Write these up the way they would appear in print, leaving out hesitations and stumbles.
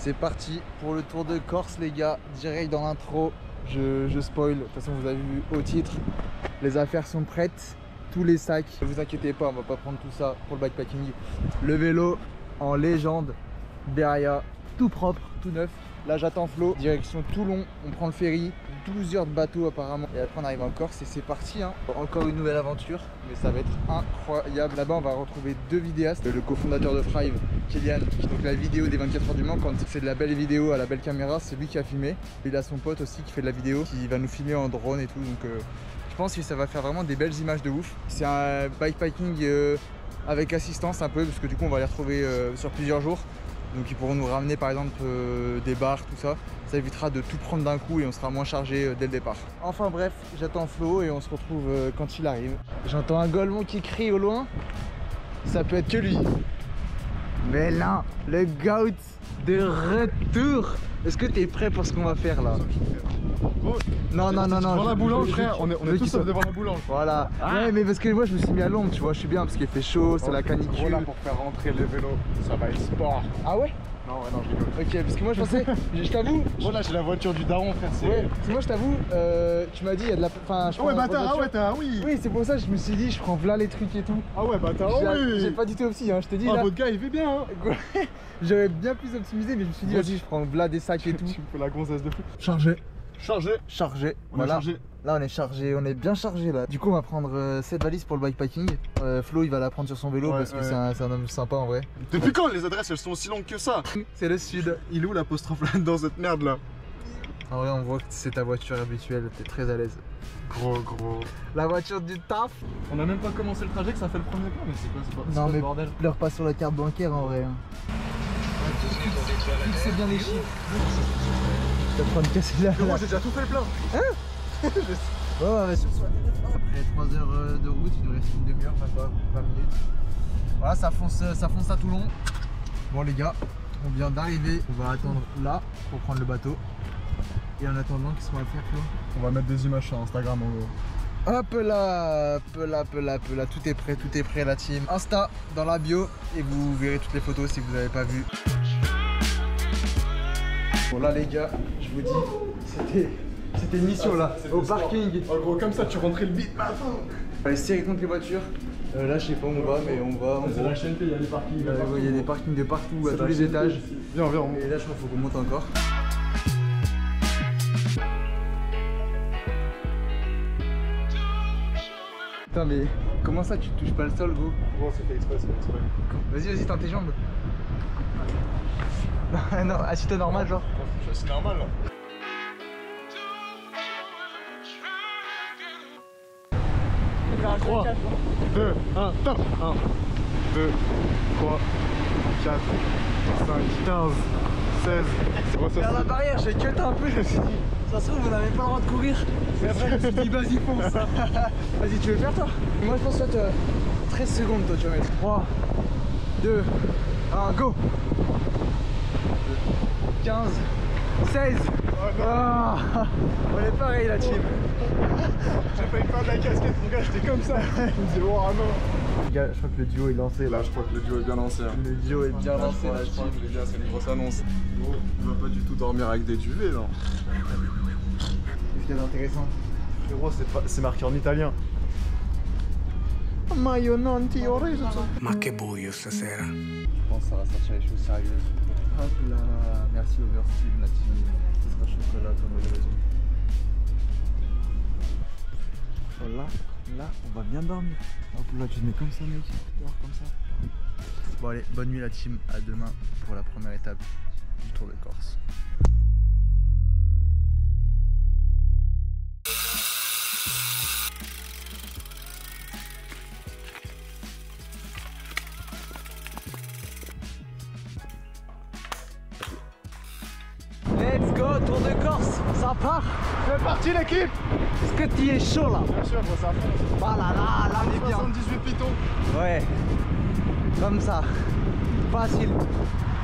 C'est parti pour le Tour de Corse les gars, direct dans l'intro, je spoil, de toute façon vous avez vu au titre, les affaires sont prêtes, tous les sacs, ne vous inquiétez pas, on va pas prendre tout ça pour le bikepacking. Le vélo en légende, Beria, tout propre, tout neuf. Là j'attends Flo, direction Toulon, on prend le ferry, 12 heures de bateau apparemment. Et après on arrive en Corse et c'est parti hein. Encore une nouvelle aventure, mais ça va être incroyable. Là-bas on va retrouver deux vidéastes, le cofondateur de Thrive, Kylian, donc la vidéo des 24 heures du Mans, quand c'est de la belle vidéo à la belle caméra, c'est lui qui a filmé. Il a son pote aussi qui fait de la vidéo, qui va nous filmer en drone et tout, donc je pense que ça va faire vraiment des belles images de ouf. C'est un bikepacking avec assistance un peu, parce que du coup on va les retrouver sur plusieurs jours. Donc ils pourront nous ramener par exemple des bars, tout ça. Ça évitera de tout prendre d'un coup et on sera moins chargé dès le départ. Enfin bref, j'attends Flo et on se retrouve quand il arrive. J'entends un golemon qui crie au loin. Ça peut être que lui. Mais là, le goat de retour. Est-ce que tu es prêt pour ce qu'on va faire là? Non, non, non, non. Devant la boulange, frère, on est tous devant la boulange. Voilà. Ouais, mais parce que moi je me suis mis à l'ombre, tu vois, je suis bien parce qu'il fait chaud, c'est la canicule. Voilà pour faire rentrer le vélo, ça va être sport. Ah ouais? Non, ouais, non, je rigole. Ok, parce que moi je pensais, je t'avoue. Voilà, j'ai la voiture du daron, frère. Ouais, parce que moi je t'avoue, tu m'as dit il y a de la. Enfin, je ah ouais, prends bâtard, ah ouais, t'as oui. Oui, c'est pour ça que je me suis dit, je prends là les trucs et tout. Ah ouais, bâtard, oui. J'ai pas du tout opti, hein, je te dis. Ah, là. votre gars, il fait bien, hein. J'aurais bien plus optimisé, mais je me suis dit, vas-y, je prends là des sacs et tout. Tu me fais la gonzesse de fou. Chargé. Chargé. Chargé. On voilà. est chargé. Là on est chargé, on est bien chargé là. Du coup on va prendre cette valise pour le bikepacking. Flo il va la prendre sur son vélo parce que c'est un homme sympa en vrai. Depuis quand les adresses elles sont aussi longues que ça? C'est le sud. Il est où l'apostrophe là dans cette merde là? En vrai on voit que c'est ta voiture habituelle, t'es très à l'aise. Gros. La voiture du taf. On a même pas commencé le trajet que ça fait le premier pas, mais c'est quoi Non mais bordel? leur pas sur la carte bancaire en vrai. C'est bien les chiffres. Je vais prendre casser là. Moi j'ai déjà tout fait le plein. Hein? Ouais, après 3 heures de route, il nous reste une demi-heure, même pas 20 minutes. Voilà, ça fonce à Toulon. Bon les gars, on vient d'arriver, on va attendre là pour prendre le bateau. Et en attendant, qu'est-ce qu'on va faire Flo? On va mettre des images sur Instagram en gros. Hop là, tout est prêt la team. Insta dans la bio et vous verrez toutes les photos si vous n'avez pas vu. Bon là les gars, je vous dis, c'était une mission là, au parking. En gros comme ça tu rentrais le bide. On va aller serrer contre les voitures. Là je sais pas où on va mais on va. C'est la chaîne, il y a des parkings. Il y a des parkings de partout, à tous les étages. Viens. Et là je crois qu'il faut qu'on monte encore. Putain mais comment ça tu touches pas le sol gros? Bon c'est fait exprès, Vas-y tends tes jambes. Non, assis-toi normal genre. Je suis assis normal là. « 3, 2, 1, top ! 1, 2, 3, 4, 5, 15, 16... Vers la barrière, j'ai cut un peu, je me suis dit, ça se trouve, vous n'avez pas le droit de courir. Mais après, je me suis dit, vas-y, fonce. Vas-y, tu veux faire toi? Moi, je pense que 13 secondes, toi, tu vas mettre. 3, 2, 1, go! 15, 16. Oh, on est pareil, la team. J'ai failli perdre la casquette, mon gars, j'étais comme ça. Je me dis, oh non. Les gars, je crois que le duo est lancé. Là, je crois que le duo est bien lancé. Hein. Le duo est bien lancé, la team. Les gars, c'est une grosse annonce. On va pas du tout dormir avec des duvets, là. Qu'est-ce qu'il y a d'intéressant? Frérot, c'est marqué en italien. Ma che buio stasera. Je pense que ça va sortir les choses sérieuses. Hop là, merci Oversteam, la team. Ce sera chocolat comme vous l'avez dit. Voilà, là, on va bien dormir. Hop là, tu te mets comme ça, mec. Tu dors comme ça. Bon, allez, bonne nuit, la team. À demain pour la première étape du Tour de Corse. Let's go, Tour de Corse, ça part. C'est parti l'équipe. Est-ce que tu es chaud là? Bien sûr, moi ça fonce. Ah là là, là on est bien. 78 pitons. Ouais, comme ça, facile.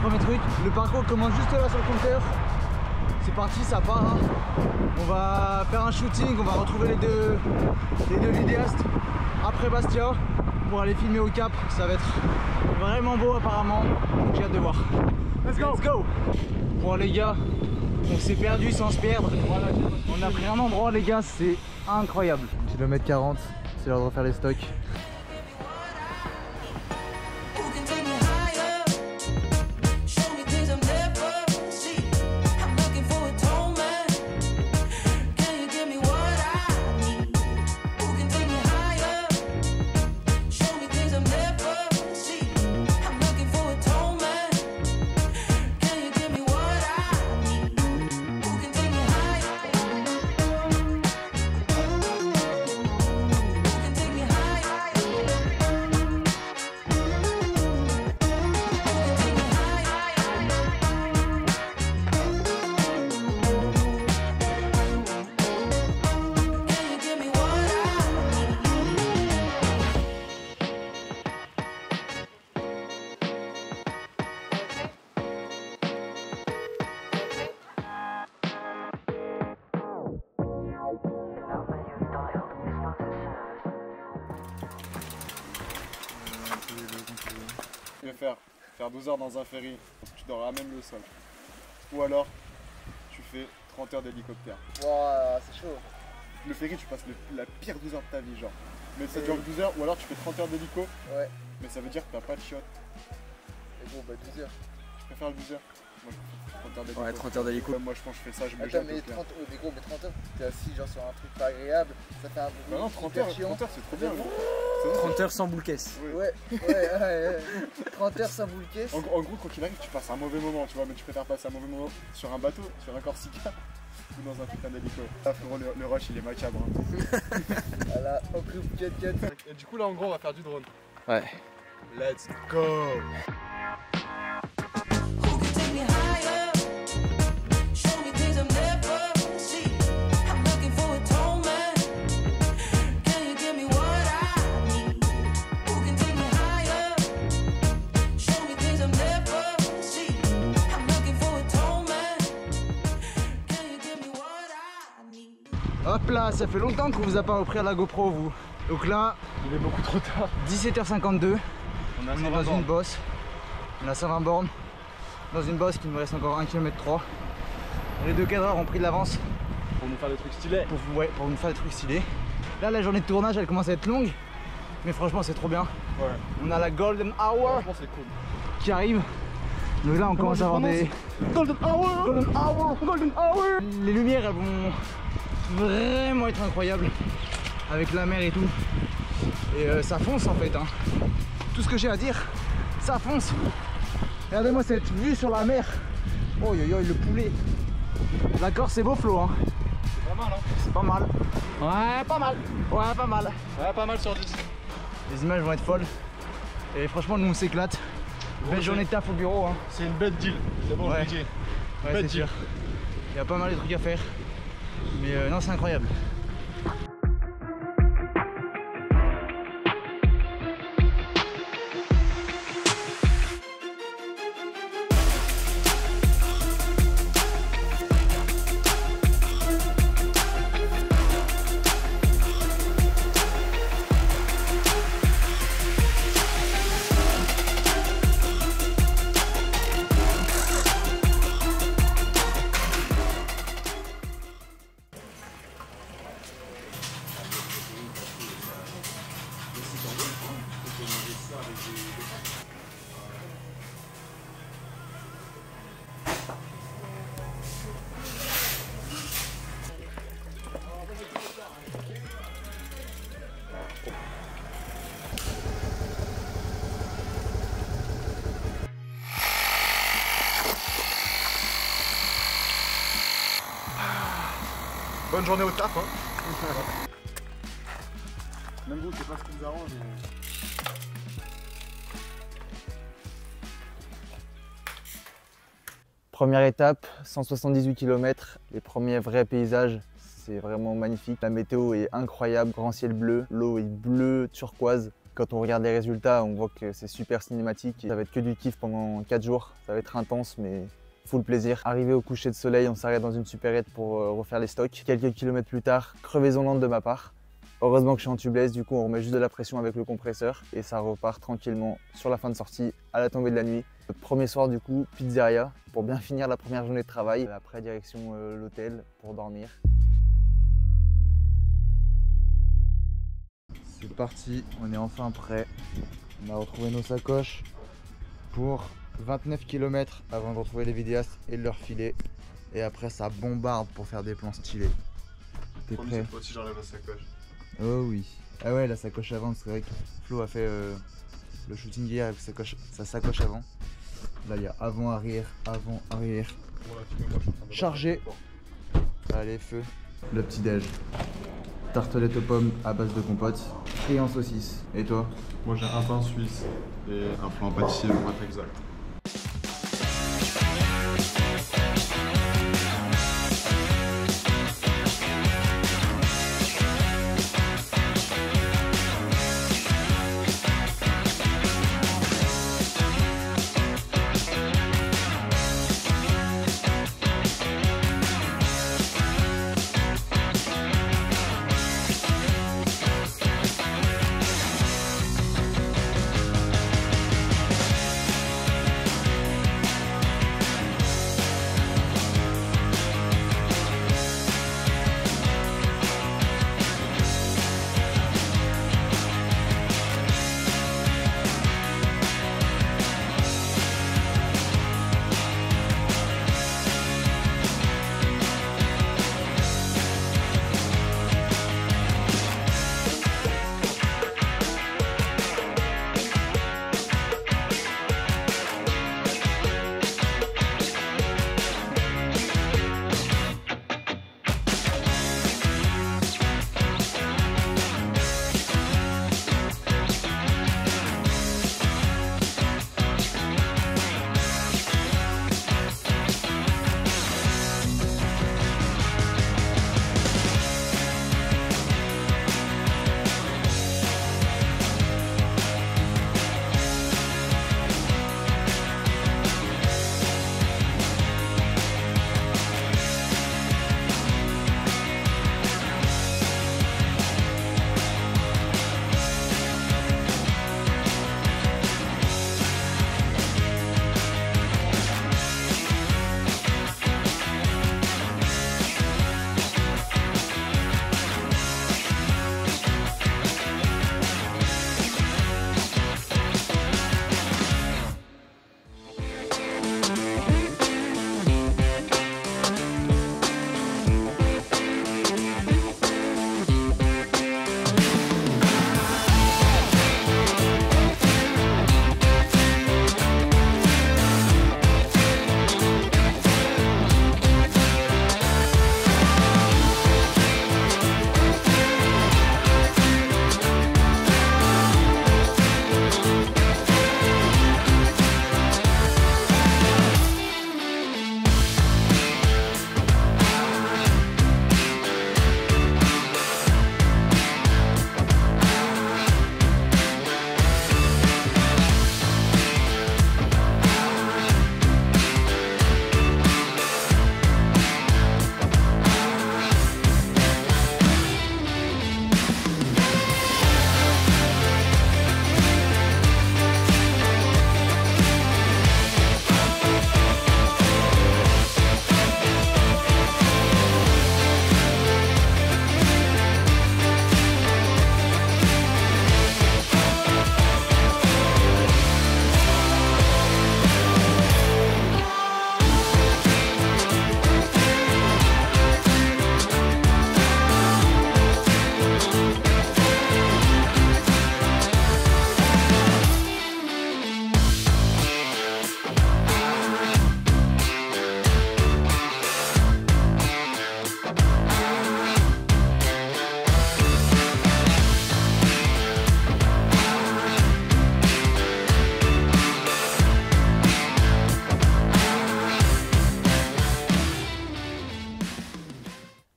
Premier truc, le parcours commence juste là sur le compteur. C'est parti, ça part. Hein. On va faire un shooting, on va retrouver les deux vidéastes après Bastia pour aller filmer au Cap. Ça va être vraiment beau apparemment, j'ai hâte de voir. Let's go. Let's go. Bon les gars, on s'est perdu sans se perdre. On a pris un endroit les gars, c'est incroyable. Kilomètre 40, c'est l'heure de refaire les stocks. Tu veux faire 12 heures dans un ferry, tu dors à même le sol. Ou alors, tu fais 30 heures d'hélicoptère. Wow, c'est chaud. Le ferry, tu passes la pire 12 heures de ta vie, genre. Mais ça dure 12 heures, ou alors tu fais 30 heures d'hélico. Ouais. Mais ça veut dire que t'as pas de shot. Et bon, bah 12 heures. Tu préfères le 12 heures? Moi, je préfère 30 heures d'hélico. Ouais, 30 heures d'hélico. Moi, je pense que je fais ça, je me Attends, jette mais au clair. 30, mais gros, mais 30 heures, t'es assis genre sur un truc pas agréable, ça fait un bruit. Bah non, 30 hyper heures, chiant. 30 heures, c'est trop bien. 30 heures sans boule caisse. Oui. Ouais. 30 heures sans boule caisse. En gros, quand il arrive, tu passes un mauvais moment, tu vois, mais tu préfères passer un mauvais moment sur un bateau, sur un Corsica, ou dans un putain d'hélico. Là, frérot, le rush, il est macabre. Hein. Voilà, on coupe 4-4. Et du coup, là, en gros, on va faire du drone. Ouais. Let's go! Hop là, ça fait longtemps qu'on vous a pas offert la GoPro vous. Donc là, Il est beaucoup trop tard. 17h52, On a on est dans une bosse. On a 120 bornes. Dans une bosse qui nous reste encore 1,3 km. Les deux cadreurs ont pris de l'avance Pour nous faire des trucs stylés. pour nous faire des trucs stylés. Là, la journée de tournage, elle commence à être longue. Mais franchement, c'est trop bien. Ouais. On a la Golden Hour Franchement, c'est cool. qui arrive. Donc là, on commence à avoir des... Golden Hour! Golden Hour! Golden Hour! Les lumières, elles vont vraiment être incroyables. Avec la mer et tout. Et ça fonce en fait. Hein. Tout ce que j'ai à dire, ça fonce. Regardez-moi cette vue sur la mer. Oh yo yo, le poulet. D'accord, c'est beau Flo. Hein. C'est pas mal, hein? C'est pas mal. Ouais, pas mal. Ouais, pas mal. Ouais, pas mal sur 10. Les images vont être folles. Et franchement, nous on s'éclate. Belle journée de taf au bureau. Hein. C'est une bête deal. C'est bon, Ouais. je l'ai dit. Ouais, Bête c'est sûr. deal. Il y a pas mal de trucs à faire. Mais non, c'est incroyable. Bonne journée au taf, hein. Même vous, c'est pas ce qui vous arrange. Mais... Première étape, 178 km, les premiers vrais paysages, c'est vraiment magnifique. La météo est incroyable, grand ciel bleu, l'eau est bleue, turquoise. Quand on regarde les résultats, on voit que c'est super cinématique. Ça va être que du kiff pendant 4 jours, ça va être intense mais full plaisir. Arrivé au coucher de soleil, on s'arrête dans une supérette pour refaire les stocks. Quelques kilomètres plus tard, crevaison lente de ma part. Heureusement que je suis en tubeless, du coup on remet juste de la pression avec le compresseur et ça repart tranquillement sur la fin de sortie à la tombée de la nuit. Notre premier soir du coup, pizzeria, pour bien finir la première journée de travail. Après, direction l'hôtel pour dormir. C'est parti, on est enfin prêt. On a retrouvé nos sacoches pour 29 km avant de retrouver les vidéastes et de leur filer. Et après ça bombarde pour faire des plans stylés. T'es prêt? Cette fois-ci j'enlève la sacoche. Oh oui. Ah ouais, la sacoche avant, c'est vrai que Flo a fait le shooting hier avec sa sacoche avant. Là il y a avant, arrière, avant, arrière. Chargé. Allez, feu. Le petit déj. Tartelette aux pommes à base de compote et en saucisse. Et toi? Moi j'ai un pain suisse et un flan pâtissier pour être exact.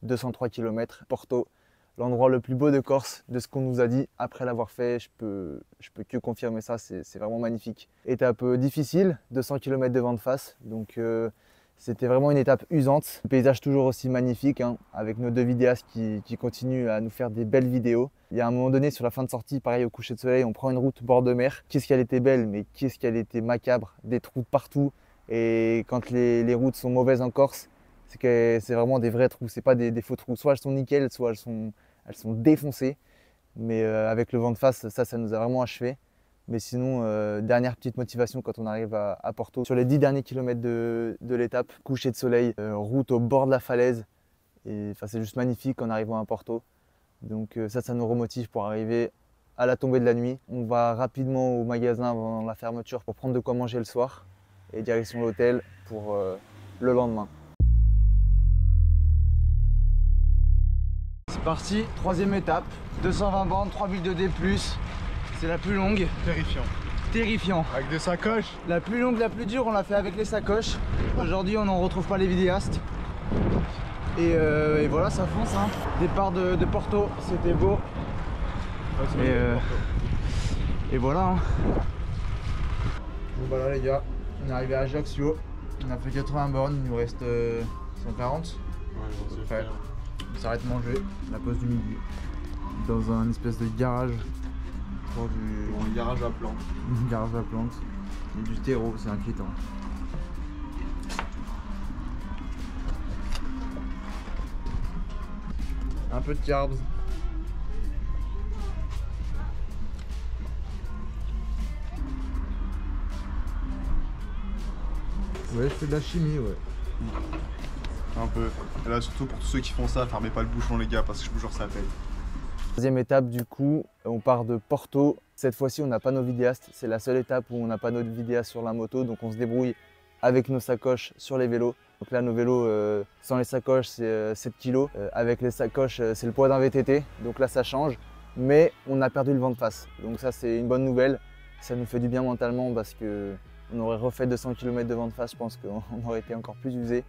« 203 km, Porto, l'endroit le plus beau de Corse, de ce qu'on nous a dit après l'avoir fait. Je peux que confirmer ça, c'est vraiment magnifique. Étape difficile, 200 km de vent de face, donc C'était vraiment une étape usante. Le paysage toujours aussi magnifique, hein, avec nos 2 vidéastes qui continuent à nous faire des belles vidéos. Il y a un moment donné, sur la fin de sortie, pareil au coucher de soleil, on prend une route bord de mer. Qu'est-ce qu'elle était belle, mais qu'est-ce qu'elle était macabre. Des trous partout. Et quand les routes sont mauvaises en Corse, c'est vraiment des vrais trous. C'est pas des faux trous. Soit elles sont nickel, soit elles sont défoncées. Mais avec le vent de face, ça nous a vraiment achevé. Mais sinon, dernière petite motivation quand on arrive à Porto. Sur les 10 derniers kilomètres de l'étape, coucher de soleil, route au bord de la falaise. Et c'est juste magnifique en arrivant à Porto. Donc ça nous remotive pour arriver à la tombée de la nuit. On va rapidement au magasin avant la fermeture pour prendre de quoi manger le soir. Et direction l'hôtel pour le lendemain. C'est parti, 3e étape, 220 bandes, 3 villes de D+. C'est la plus longue. Terrifiant. Terrifiant. Avec des sacoches. La plus longue, la plus dure, on l'a fait avec les sacoches. Aujourd'hui, on n'en retrouve pas les vidéastes. Et voilà, ça fonce. Hein. Départ de Porto, c'était beau. Et voilà. Hein. Bon bah là les gars, on est arrivé à Ajaccio. On a fait 80 bornes, il nous reste 140. Ouais, prêt. On s'arrête manger, la pause du midi. Dans un espèce de garage. Un garage à plantes. Un garage à plantes. Et du terreau, c'est inquiétant. Un peu de carbs. Ouais, je fais de la chimie, ouais. Un peu. Et là, surtout pour tous ceux qui font ça, fermez pas le bouchon, les gars, parce que je vous jure, ça pète. 3e étape, du coup, on part de Porto. Cette fois-ci, on n'a pas nos vidéastes. C'est la seule étape où on n'a pas notre vidéaste sur la moto. Donc, on se débrouille avec nos sacoches sur les vélos. Donc là, nos vélos, sans les sacoches, c'est 7 kg. Avec les sacoches, c'est le poids d'un VTT. Donc là, ça change. Mais on a perdu le vent de face. Donc ça, c'est une bonne nouvelle. Ça nous fait du bien mentalement parce qu'on aurait refait 200 km de vent de face. Je pense qu'on aurait été encore plus usé.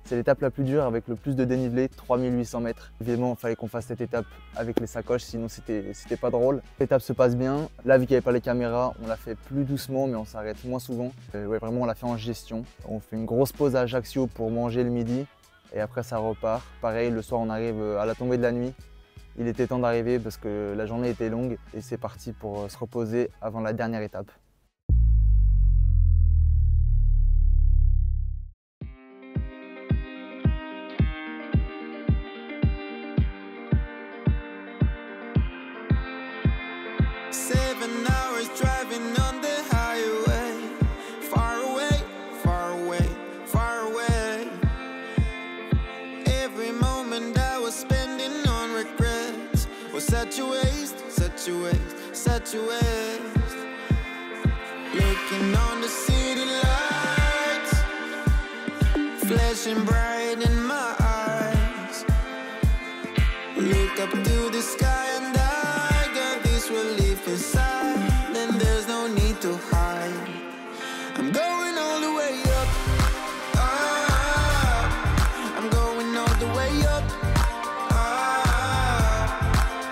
C'est l'étape la plus dure avec le plus de dénivelé, 3800 mètres. Évidemment, il fallait qu'on fasse cette étape avec les sacoches, sinon c'était pas drôle. L'étape se passe bien. Là, vu qu'il n'y avait pas les caméras, on l'a fait plus doucement, mais on s'arrête moins souvent. Ouais, vraiment, on l'a fait en gestion. On fait une grosse pause à Ajaccio pour manger le midi. Et après, ça repart. Pareil, le soir, on arrive à la tombée de la nuit. Il était temps d'arriver parce que la journée était longue. Et c'est parti pour se reposer avant la dernière étape. Such a waste. Looking on the city lights, flashing bright in my eyes. Look up to the sky and I got this relief inside. Then there's no need to hide. I'm going all the way up. I'm going all the way up.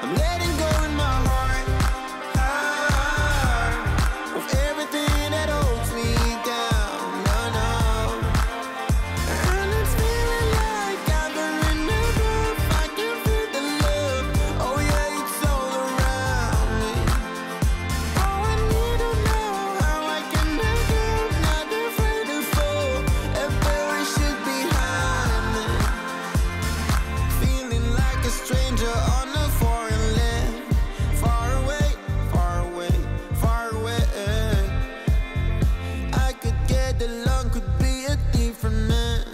I'm letting go in my heart. Of everything that holds me down. No, no. And it's feeling like I've been enough. I can feel the love. Oh yeah, it's all around me. Oh, I need to know how I can make it. Not afraid to fall and perish it behind me. Feeling like a stranger on a foreign land. Far away, far away, far away. I could get along, could be a different man.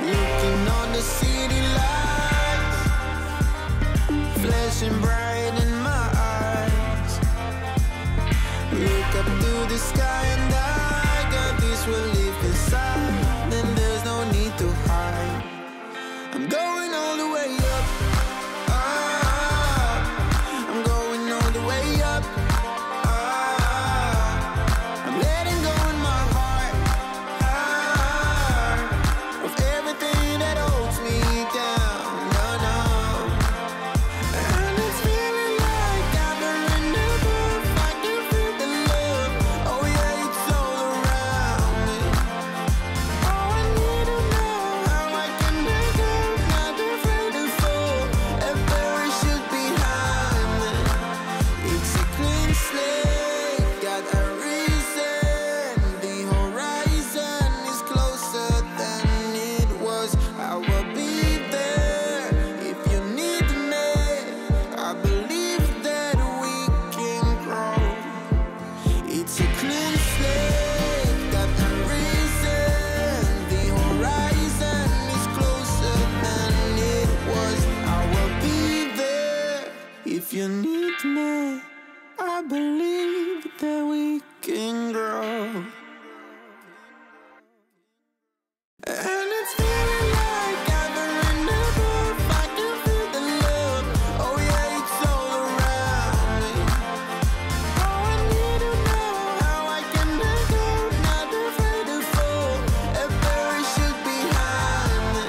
Looking on the city lights, flashing bright in my eyes. Look up to the sky and I got this relief inside. Then there's no need to hide. I'm going all the way up. I'm going all the way up. I'm letting go in my heart. Of everything that holds me down. No, no. And it's feeling if you need me, I believe that we can grow. And it's feeling like gathering above. I can feel the love. Oh yeah, it's all around me. Oh, I need to know how I can let go. Not afraid to fall. A parachute behind me.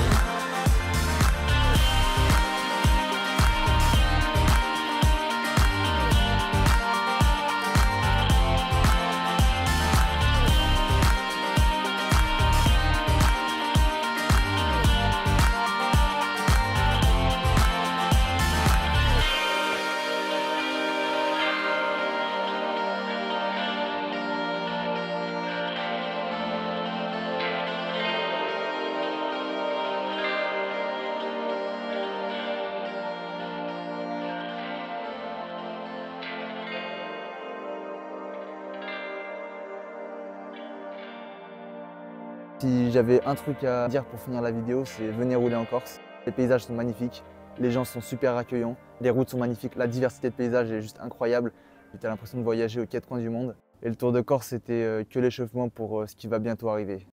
Si j'avais un truc à dire pour finir la vidéo, c'est venez rouler en Corse. Les paysages sont magnifiques, les gens sont super accueillants, les routes sont magnifiques, la diversité de paysages est juste incroyable. J'ai l'impression de voyager aux quatre coins du monde. Et le Tour de Corse, c'était que l'échauffement pour ce qui va bientôt arriver.